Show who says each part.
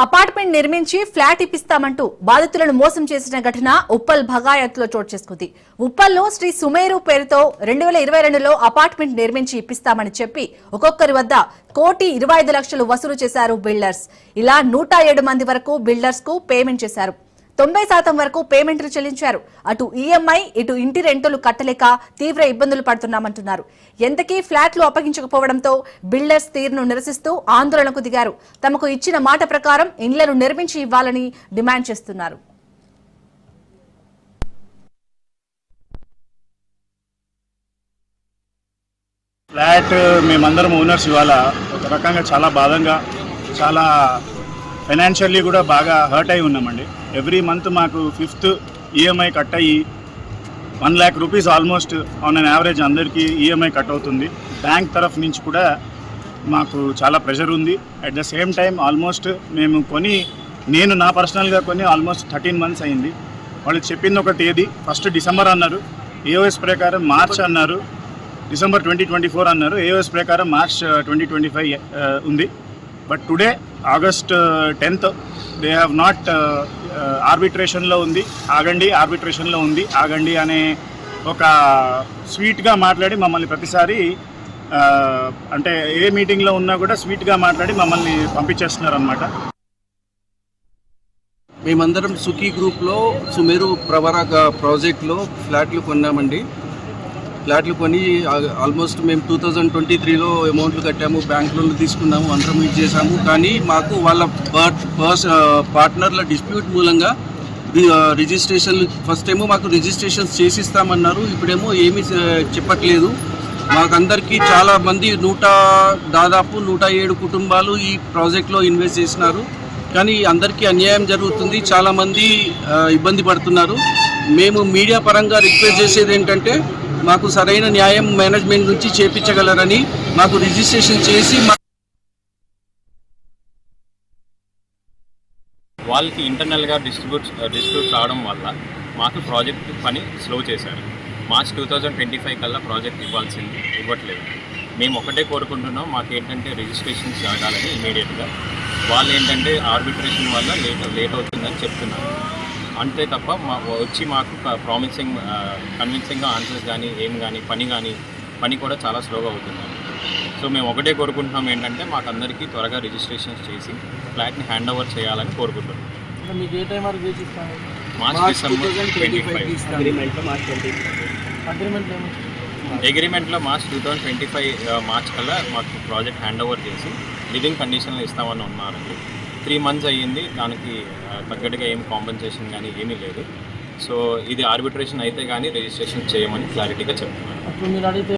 Speaker 1: Apartment నిర్మించి flat ఇప్పిస్తామంటూ బాధితులను మోసం చేసిన ఘటన ఉప్పల్ భగాయత్లో చోటు చేసుకుంది. ఉప్పల్లో శ్రీ సుమేరు పేరుతో 2022లో అపార్ట్మెంట్ నిర్మించి ఇప్పిస్తామని చెప్పి ఒక్కొక్కరి వద్ద 1,25,00,000 వసూలు చేశారు బిల్డర్స్. ఇలా 107 మంది వరకు బిల్డర్స్ కు పేమెంట్ చేశారు. 90% వరకు పేమెంట్లు చెల్లించారు. అటు ఈఎంఐ ఇటు ఇంటి రెంటులు కట్టలేక తీవ్ర ఇబ్బందులు పడుతున్నామంటున్నారు. ఎంతకీ ఫ్లాట్లు అప్పగించకపోవడంతో బిల్డర్స్ తీరును నిరసిస్తూ ఆందోళనకు దిగారు. తమకు ఇచ్చిన మాట ప్రకారం ఇండ్లను నిర్మించి ఇవ్వాలని డిమాండ్ చేస్తున్నారు.
Speaker 2: ఫ్లాట్ మేమందరం ఓనర్స్ ఇవాళ ఒక రకంగా చాలా బాధంగా చాలా ఫైనాన్షియల్లీ కూడా బాగా హర్ట్ అయి ఉన్నామండి. ఎవ్రీ మంత్ మాకు 5th ఈఎంఐ కట్ అయ్యి 1 lakh rupees almost on an average అందరికీ ఈఎంఐ కట్ అవుతుంది. బ్యాంక్ తరఫు నుంచి కూడా మాకు చాలా ప్రెషర్ ఉంది. At the same time almost మేము నేను నా పర్సనల్గా ఆల్మోస్ట్ 13 months అయింది. వాళ్ళు చెప్పింది ఒక తేదీ 1st December అన్నారు, ఏఓఎస్ ప్రకారం మార్చ్ అన్నారు, December 2024 అన్నారు, ఏఓఎస్ ప్రకారం March 2025 ఉంది. But today August 10th they have not ఆర్బిట్రేషన్లో ఉంది, ఆర్బిట్రేషన్లో ఉంది ఆగండి అనే ఒక స్వీట్గా మాట్లాడి మమ్మల్ని ప్రతిసారి అంటే ఏ మీటింగ్లో ఉన్నా కూడా స్వీట్గా మాట్లాడి మమ్మల్ని పంపించేస్తున్నారు అన్నమాట.
Speaker 3: మేమందరం సుఖీ గ్రూప్లో సుమేరు ప్రవర ప్రాజెక్ట్లో ఫ్లాట్లు కొన్నామండి. ఫ్లాట్లు కొని ఆల్మోస్ట్ మేము 2023లో అమౌంట్లు కట్టాము, బ్యాంక్ లోన్లు తీసుకున్నాము, అందరం యూజ్ చేసాము. కానీ మాకు వాళ్ళ పార్ట్నర్ల డిస్ప్యూట్ మూలంగా రిజిస్ట్రేషన్లు ఫస్ట్ ఏమో మాకు రిజిస్ట్రేషన్స్ చేసిస్తామన్నారు, ఇప్పుడేమో ఏమీ చెప్పట్లేదు. మాకందరికీ చాలా మంది దాదాపు 107 కుటుంబాలు ఈ ప్రాజెక్ట్లో ఇన్వెస్ట్ చేసినారు. కానీ అందరికీ అన్యాయం జరుగుతుంది, చాలామంది ఇబ్బంది పడుతున్నారు. మేము మీడియా పరంగా రిక్వెస్ట్ చేసేది ఏంటంటే మాకు సరైన న్యాయం మేనేజ్మెంట్ నుంచి చేపించగలరని, మాకు రిజిస్ట్రేషన్ చేసి
Speaker 4: వాళ్ళకి ఇంటర్నల్గా డిస్ట్రిబ్యూట్ రావడం వల్ల మాకు ప్రాజెక్ట్ పని స్లో చేశారు. March 2025 కల్లా ప్రాజెక్ట్ ఇవ్వట్లేదు. మేము ఒకటే కోరుకుంటున్నాం, మాకేంటంటే రిజిస్ట్రేషన్ జరగాలని ఇమీడియట్గా. వాళ్ళు ఏంటంటే ఆర్బిట్రేషన్ వల్ల లేట్ అవుతుందని చెప్తున్నారు. అంతే తప్ప మాకు కన్విన్సింగ్గా ఆన్సర్స్ కానీ పని కూడా చాలా స్లోగా అవుతుంది. సో మేము ఒకటే కోరుకుంటున్నాం ఏంటంటే మాకు అందరికీ త్వరగా రిజిస్ట్రేషన్స్ చేసి ఫ్లాట్ని హ్యాండ్ ఓవర్ చేయాలని కోరుకుంటున్నాం. March December 2025 అగ్రిమెంట్లో March 2025 మార్చ్ కల్లా మాకు ప్రాజెక్ట్ హ్యాండ్ ఓవర్ చేసి లివింగ్ కండిషన్లో ఇస్తామని ఉన్నారండి. 3 months అయ్యింది, దానికి తగ్గట్టుగా ఏం కాంపెన్సేషన్ కానీ ఏమీ లేదు. సో ఇది ఆర్బిట్రేషన్ అయితే కానీ రిజిస్ట్రేషన్ చేయమని క్లారిటీగా చెప్తున్నాను.